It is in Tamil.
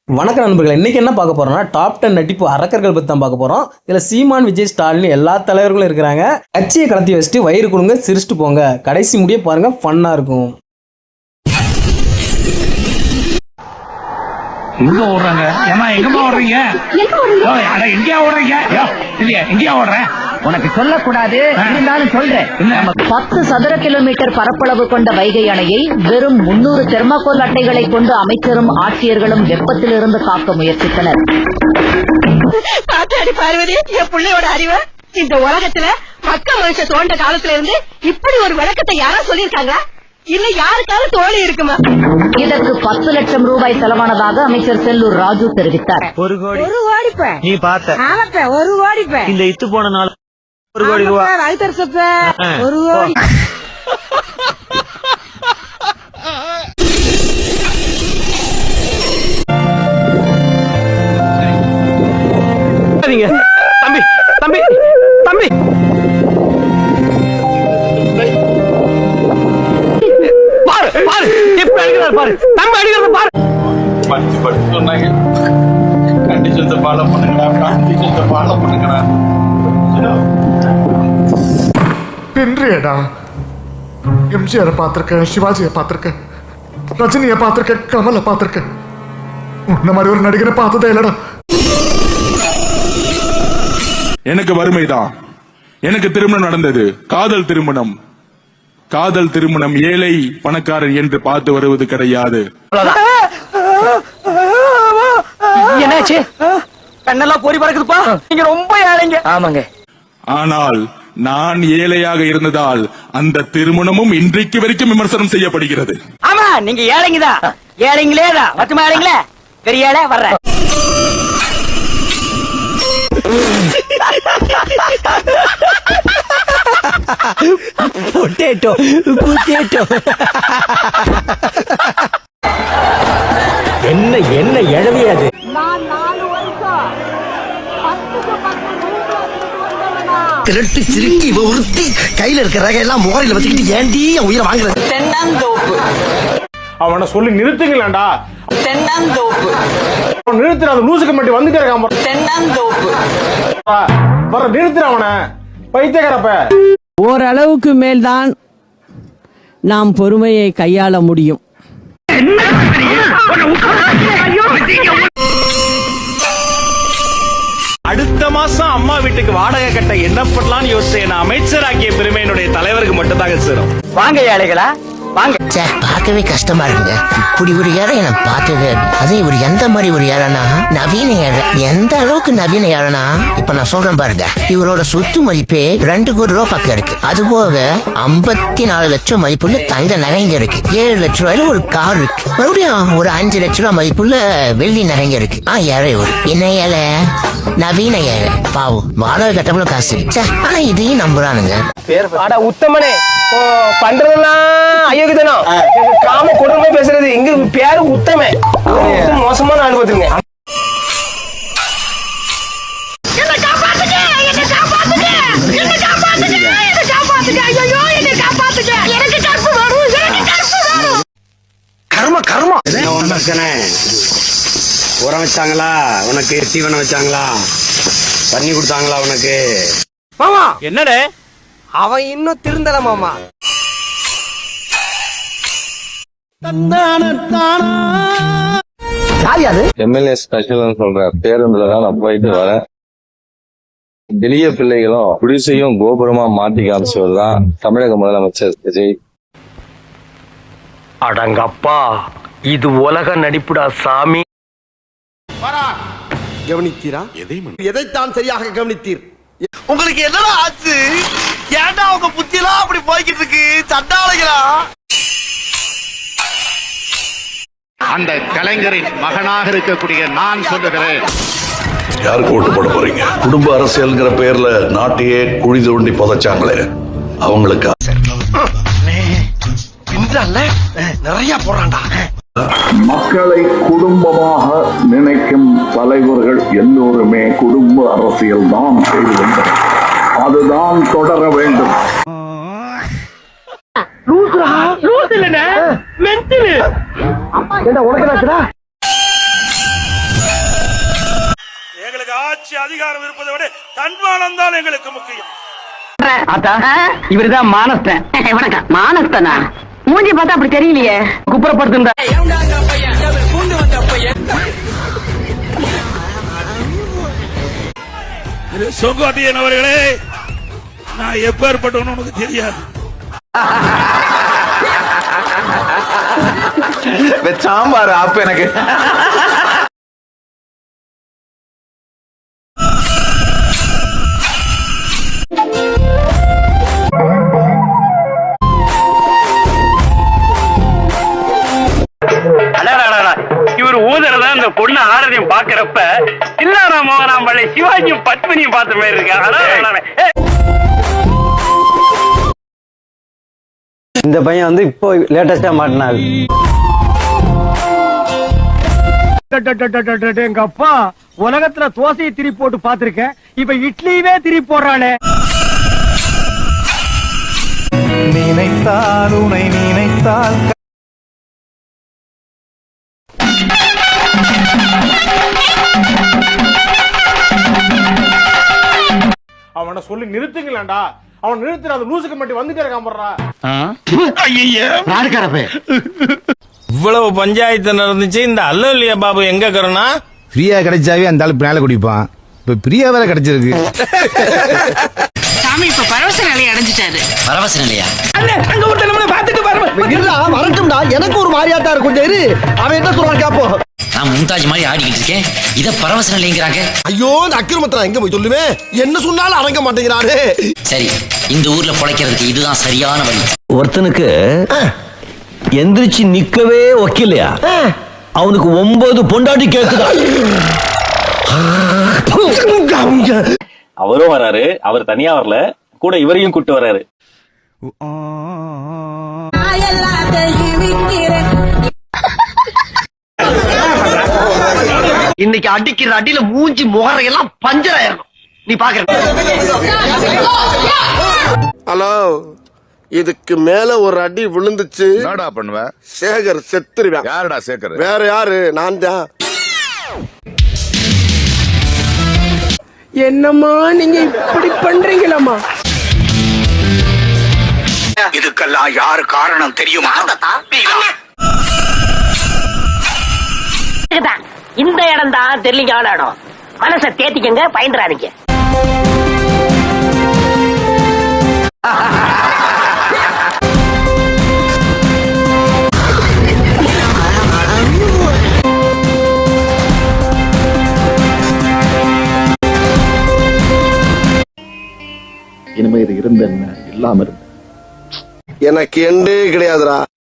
வணக்கம் நண்பர்களே, இன்னைக்கு என்ன பார்க்க போறோம்னா டாப் 10 நடிப்பு அரக்கர்கள் பத்தி தான் பார்க்க போறோம். இதுல சீமான், விஜய், ஸ்டாலின் எல்லா தலைவர்களும் இருக்கிறாங்க. கட்சியை கலத்தி வச்சுட்டு வயிறு கொடுங்க, சிரிச்சுட்டு போங்க. கடைசி முடிய பாருங்க, ஃபன்னா இருக்கும். எங்க ஓடுறாங்க? ஏமா எங்கம்மா ஓடுறீங்க? எங்கேயா ஓடுறீங்க? இல்லையா எங்கேயா ஓடுறேன்? உனக்கு சொல்லக்கூடாது, இருந்தாலும் சொல்றேன். 10 சதுர கிலோமீட்டர் பரப்பளவு கொண்ட வைகை அணையை வெறும் 300 தெர்மாகோல் அட்டைகளை கொண்டு அமைச்சரும் ஆட்சியர்களும் வெப்பத்திலிருந்து காக்க முயற்சித்தனர். பார்வதி, என் பிள்ளையோட அறிவு இந்த உலகத்துல மக்க மனுஷ தோண்ட காலத்துல இருந்து இப்படி ஒரு விளக்கத்தை யாரா சொல்லிருக்காங்க? இல்ல யாருக்காவது தோழி இருக்குமா? இதற்கு 10 லட்சம் ரூபாய் செலவானதாக அமைச்சர் செல்லூர் ராஜு தெரிவித்தார். ஒரு கோடி நீ பார்த்த ஒரு கோடி இந்த இத்து போன நாள் 1 கோடி ரூபாய் ஒரு கோடி. தம்பி தம்பி தம்பி பாரு பாரு இப்ப அடிக்கிறார் பாரு, தம்பி அடிக்கிறது பாரு. படிச்சு சொன்னாங்க, கண்டிஷன்ஸை ஃபாலோ பண்ணுங்கடா, கண்டிஷன்ஸை ஃபாலோ பண்ணுங்கடா. பின்றியடா எம்ஜிஆரை பார்த்திருக்கேன், சிவாஜியை பார்த்திருக்கேன், ரஜினியை பார்த்திருக்கேன், கமலை பார்த்திருக்கேன். உன்ன மாதிரி ஒரு நடிகரை பார்த்ததே இல்லடா. எனக்கு வறுமைதான், எனக்கு திருமணம் நடந்தது காதல் திருமணம். காதல் திருமணம் ஏழை பணக்காரன் என்று பார்த்து வருவது கிடையாது. என்னாச்சு? கண்ணெல்லாம் பொறி பறக்குதுப்பா, நீங்க ரொம்ப ஏழைங்க. ஆமாங்க. ஆனால் நான் ஏழையாக இருந்ததால் அந்த திருமணமும் இன்றைக்கு வரைக்கும் விமர்சனம் செய்யப்படுகிறது. ஆமா, நீங்க ஏழைங்கதான், ஏழைங்களேதான். மொத்தமா ஏழைங்களே, பெரிய ஏழை வர்ற. பொட்டேட்டோ பொட்டேட்டோ என்ன என்ன எழவியாது. திருட்டு சிரிக்கி உறுத்தி கையில இருக்கிற ரகை எல்லாம் முகரையில வச்சுக்கிட்டு ஏண்டி உயிரை வாங்குறது? தென்னந்தோப்பு அவனை சொல்லி நிறுத்துங்களேன்டா. தென்னந்தோப்பு நிறுத்துற, அந்த லூசுக்கு மட்டும் வந்துட்டே இருக்கான். தென்னந்தோப்பு வர நிறுத்துற அவனை, பைத்தியக்காரப்ப. ஓரளவுக்கு மேல்தான் நாம் பொறுமையை கையாள முடியும். அடுத்த மாசம் அம்மா வீட்டுக்கு வாடகை கட்ட என்ன பண்ணலாம்னு யோசிச்சேன். அமைச்சராக்கிய பெருமை என்னுடைய தலைவருக்கு மட்டும் தாங்க சேரும். வாங்க ஏழைகளா வாங்க. பார்க்கவே கஷ்டமா இருக்குங்க. இப்படி ஒரு ஏழை நான் பார்த்தது. அது ஒரு எந்த மாதிரி ஒரு ஏழைனா நவீன ஏழை. எந்த அளவுக்கு நவீன ஏழைனா இப்ப நான் சொல்றேன் பாருங்க. இவரோட சொத்து மதிப்பே 2 கோடி ரூபாய் பக்கம் இருக்கு. அது போக 54 லட்சம் மதிப்புள்ள தங்க நகைங்க இருக்கு. 7 லட்சம் ரூபாயில ஒரு கார் இருக்கு. மறுபடியும் ஒரு 5 லட்சம் ரூபாய் மதிப்புள்ள வெள்ளி நகைங்க இருக்கு. ஏழை ஒரு என்ன ஏழை? நவீன ஏழை. பாவம், வாடகை கட்டப்பட காசு இருக்கு. ஆனா இதையும் நம்புறானுங்க. அட உத்தமனே, பண்றதெல்லாம் அயோக்கியத்தனம், காம கொடுமை பேசுறது. இங்க பேரு உத்தமே, மோசமான ஆள் பார்த்துங்க. கர்ம கர்மம். உரம் வச்சாங்களா உனக்கு? தீவனம் வச்சாங்களா? தண்ணி கொடுத்தாங்களா உனக்கு? மாமா என்னடே, அவன் இன்னும் திருந்தல மாமா. எம்எல்ஏ ஸ்பெஷல் சொல்ற பேருந்துல தான் நான் போயிட்டு வரேன். எளிய பிள்ளைகளும் குடிசையும் கோபுரமா மாட்டி காமிச்சவர் தான் தமிழக முதலமைச்சர் விஜய். அடங்கப்பா, இது உலக நடிப்புடா சாமி. கவனித்தீரா? எதைத்தான் சரியாக கவனித்தீர்? உங்களுக்கு என்னடா ஆச்சு? ஏன்டா உங்க புத்தியெல்லாம் அப்படி போய்கிட்டு இருக்கு? சண்டாளைகளா? அந்த கலைஞரின் மகனாக இருக்கக்கூடிய நான் சொல்லுகிறேன். யாருக்கு ஓட்டு போட போறீங்க? குடும்ப அரசியல்ங்கிற பேர்ல நாட்டையே குழி தோண்டி புதைச்சாங்களே, அவங்களுக்கு நிறைய போறான்டா. மக்களை குடும்பமாக நினைக்கும் தலைவர்கள் எல்லோருமே குடும்ப அரசியல் தான் செய்து வந்தனர். அதுதான் தொடர வேண்டும். உனக்கு ஆட்சி அதிகாரம் இருப்பதை விட தன்மானம் தான் எங்களுக்கு முக்கியம். இவருதான் மானஸ்தன். வணக்கம் மானஸ்தனா மூஞ்சி பார்த்தா அப்படி தெரியலையே. குப்புறப்படுத்துற சொங்கோட்டையன் அவர்களே, நான் எப்பேற்பட்டவன்னு உனக்கு தெரியாது. சாம்பார் அப்ப எனக்கு இவர் ஊதறதா இந்த பொண்ணு ஆரதியும் பாக்குறப்ப இல்லாரா மோகனாம்பள்ளி சிவாஜியும் பத்மினியும் பார்த்த மாதிரி இருக்காங்க. இந்த பையன் வந்து இப்போ லேட்டஸ்டா மாட்டினாரு. எங்க அப்பா உலகத்துல தோசையை திரி போட்டு பாத்திருக்கேன், இப்ப இட்லியவே திரி போடுறானே. நினைத்தால் உனை நினைத்தால் அவனை சொல்லி நிறுத்துங்களேன்டா. அவன் நிறுத்துற அந்த லூசுக்கு மட்டும் வந்துட்டே இருக்கான் போடுறா. இவ்வளவு பஞ்சாயத்து நடந்துச்சு, இந்த அல்லலியா பாபு எங்க கருணா? ஃப்ரீயா கிடைச்சாவே அந்த ஆளு பின்னால குடிப்பான். இப்ப பிரியா வேற கிடைச்சிருக்கு. சாமி இப்ப பரவச நிலையை அடைஞ்சிட்டாரு. பரவச நிலையா? அங்க ஒருத்தன் நம்மள பாத்துட்டு வரட்டும்டா, எனக்கு ஒரு மாதிரியாட்டா இருக்கும். சரி, அவன் என்ன சொல்றான் கேப்போம். நான் மும்தாஜ் மாதிரி ஆடிக்கிட்டு இருக்கேன், இத பரவச நிலைங்கிறாங்க. ஐயோ, இந்த அக்கிரமத்தை எங்க போய் சொல்லுவேன்? என்ன சொன்னாலும் அடங்க மாட்டேங்கிறாரு. சரி, இந்த ஊர்ல பொழைக்கிறதுக்கு இதுதான் சரியான வழி. ஒருத்தனுக்கு எந்திரிச்சு நிக்கவே ஒக்கில்லையா, அவனுக்கு 9 பொண்டாட்டி கேக்குதா. அவரும் வராரு, அவர் தனியா வரல, கூட இவரையும் கூட்டு வராரு. இன்னைக்கு அடிக்கிற அடியில மூஞ்சி முகரையெல்லாம் பஞ்சர் ஆயிரும். நீ பாக்குற. ஹலோ, இதுக்கு மேல ஒரு அடி விழுந்துச்சு, என்னடா பண்ணுவ? சேகர் செத்துருவேன். யாருடா சேகர்? வேற யாரு? நான் தான். என்னம்மா நீங்க இப்படி பண்றீங்களம்மா? இதுக்கெல்லாம் யாரு காரணம் தெரியுமா? இந்த இடம் தான் தெரியல இடம். மனசை தேத்திக்கங்க, பயந்துறாதீங்க. இனிமே இது இருந்த என்ன இல்லாம இருந்த எனக்கு எண்டே கிடையாதுடா.